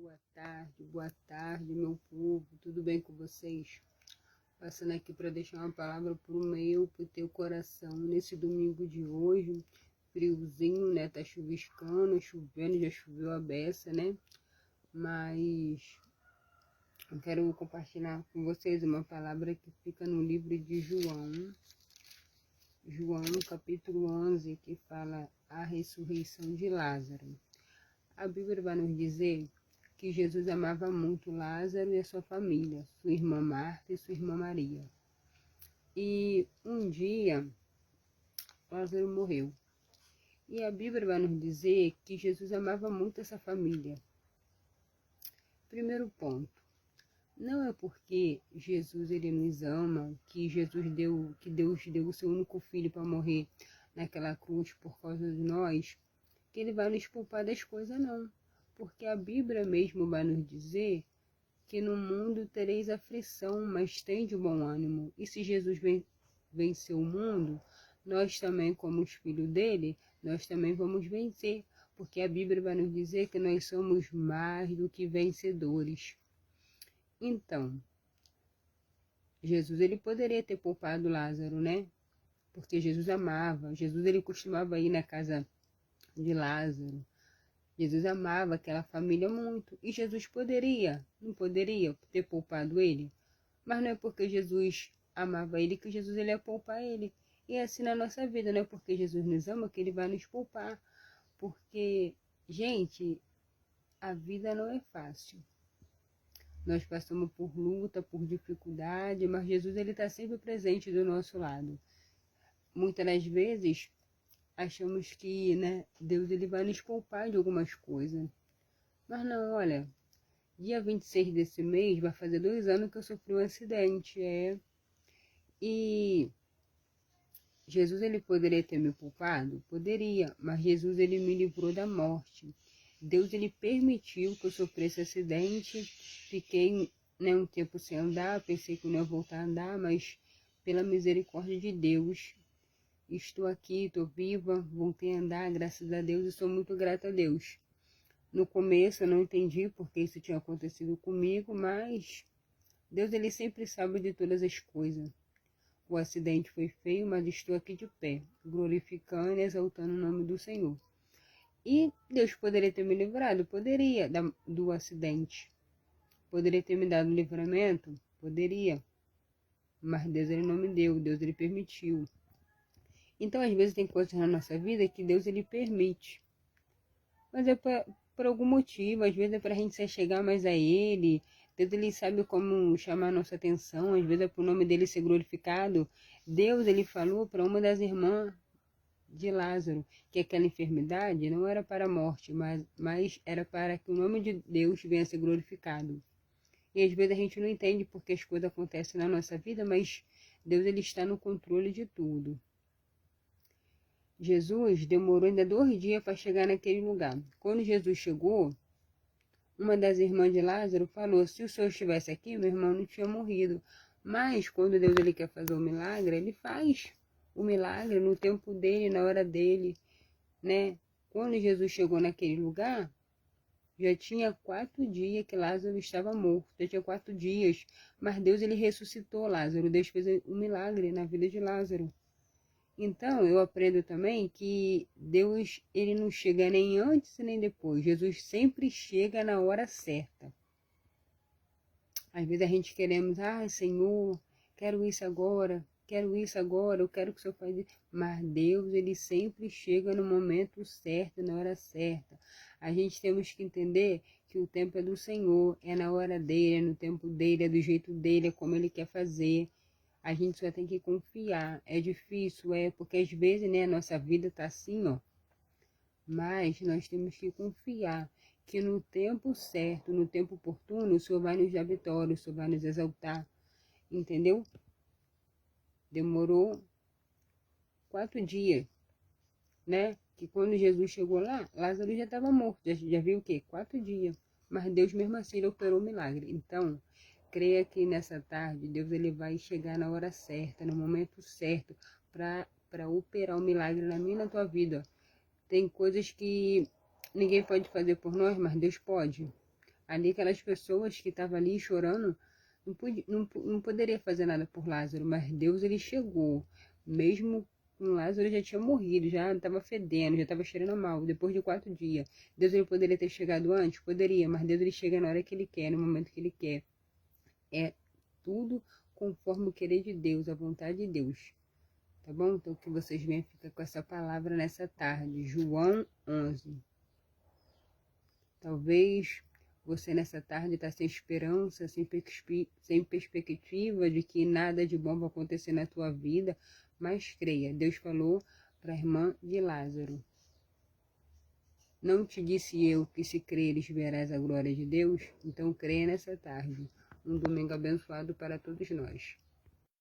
Boa tarde, meu povo, tudo bem com vocês? Passando aqui para deixar uma palavra pro teu coração, nesse domingo de hoje, friozinho, né, tá chuviscando, chovendo, já choveu a beça, né, mas eu quero compartilhar com vocês uma palavra que fica no livro de João capítulo 11, que fala a ressurreição de Lázaro. A Bíblia vai nos dizer que Jesus amava muito Lázaro e a sua família, sua irmã Marta e sua irmã Maria. E um dia, Lázaro morreu. E a Bíblia vai nos dizer que Jesus amava muito essa família. Primeiro ponto, não é porque Jesus ele nos ama, que Deus deu o seu único filho para morrer naquela cruz por causa de nós, que ele vai nos poupar das coisas, não. Porque a Bíblia mesmo vai nos dizer que no mundo tereis aflição, mas tende bom ânimo. E se Jesus venceu o mundo, nós também, como os filhos dele, nós também vamos vencer. Porque a Bíblia vai nos dizer que nós somos mais do que vencedores. Então, Jesus ele poderia ter poupado Lázaro, né? Porque Jesus amava. Jesus ele costumava ir na casa de Lázaro. Jesus amava aquela família muito. E Jesus não poderia ter poupado ele. Mas não é porque Jesus amava ele que Jesus ele ia poupar ele. E é assim na nossa vida, não é porque Jesus nos ama que ele vai nos poupar. Porque, gente, a vida não é fácil. Nós passamos por luta, por dificuldade, mas Jesus ele está sempre presente do nosso lado. Muitas das vezes achamos que, né, Deus ele vai nos poupar de algumas coisas. Mas não, olha, dia 26 desse mês vai fazer 2 anos que eu sofri um acidente, E Jesus ele poderia ter me poupado? Poderia, mas Jesus ele me livrou da morte. Deus ele permitiu que eu sofresse acidente, fiquei, né, um tempo sem andar, pensei que eu não ia voltar a andar, mas pela misericórdia de Deus, estou aqui, estou viva, voltei a andar, graças a Deus, e sou muito grata a Deus. No começo eu não entendi porque isso tinha acontecido comigo, mas Deus ele sempre sabe de todas as coisas. O acidente foi feio, mas estou aqui de pé, glorificando e exaltando o nome do Senhor. E Deus poderia ter me livrado? Poderia, do acidente. Poderia ter me dado livramento? Poderia. Mas Deus ele não me deu, Deus ele permitiu. Então, às vezes, tem coisas na nossa vida que Deus ele permite. Mas é por algum motivo, às vezes é para a gente se chegar mais a Ele. Deus ele sabe como chamar a nossa atenção, às vezes é para o nome dele ser glorificado. Deus ele falou para uma das irmãs de Lázaro que aquela enfermidade não era para a morte, mas era para que o nome de Deus venha a ser glorificado. E às vezes a gente não entende porque as coisas acontecem na nossa vida, mas Deus ele está no controle de tudo. Jesus demorou ainda 2 dias para chegar naquele lugar. Quando Jesus chegou, uma das irmãs de Lázaro falou, se o Senhor estivesse aqui, meu irmão não tinha morrido. Mas quando Deus ele quer fazer um milagre, ele faz o milagre no tempo dele, na hora dele, né? Quando Jesus chegou naquele lugar, já tinha 4 dias que Lázaro estava morto, já tinha 4 dias. Mas Deus ele ressuscitou Lázaro, Deus fez um milagre na vida de Lázaro. Então, eu aprendo também que Deus, ele não chega nem antes nem depois. Jesus sempre chega na hora certa. Às vezes a gente queremos, Senhor, quero isso agora, eu quero que o Senhor faça isso. Mas Deus, ele sempre chega no momento certo, na hora certa. A gente temos que entender que o tempo é do Senhor, é na hora dele, é no tempo dele, é do jeito dele, é como ele quer fazer. A gente só tem que confiar. É difícil, porque às vezes, né, a nossa vida tá assim, ó. Mas nós temos que confiar que no tempo certo, no tempo oportuno, o Senhor vai nos dar vitória, o Senhor vai nos exaltar. Entendeu? Demorou 4 dias, né? Que quando Jesus chegou lá, Lázaro já estava morto. Já viu o quê? 4 dias. Mas Deus mesmo assim ele operou o milagre. Então, creia que nessa tarde Deus ele vai chegar na hora certa, no momento certo, para operar o milagre na minha e na tua vida. Tem coisas que ninguém pode fazer por nós, mas Deus pode. Ali aquelas pessoas que estavam ali chorando, não poderia fazer nada por Lázaro, mas Deus ele chegou, mesmo com Lázaro já tinha morrido, já estava fedendo, já estava cheirando mal, depois de 4 dias. Deus ele poderia ter chegado antes? Poderia, mas Deus ele chega na hora que ele quer, no momento que ele quer. É tudo conforme o querer de Deus, a vontade de Deus. Tá bom? Então que vocês venham ficar com essa palavra nessa tarde. João 11. Talvez você nessa tarde está sem esperança, sem perspectiva de que nada de bom vai acontecer na tua vida, mas creia. Deus falou para a irmã de Lázaro. Não te disse eu que se creres verás a glória de Deus? Então creia nessa tarde. Um domingo abençoado para todos nós.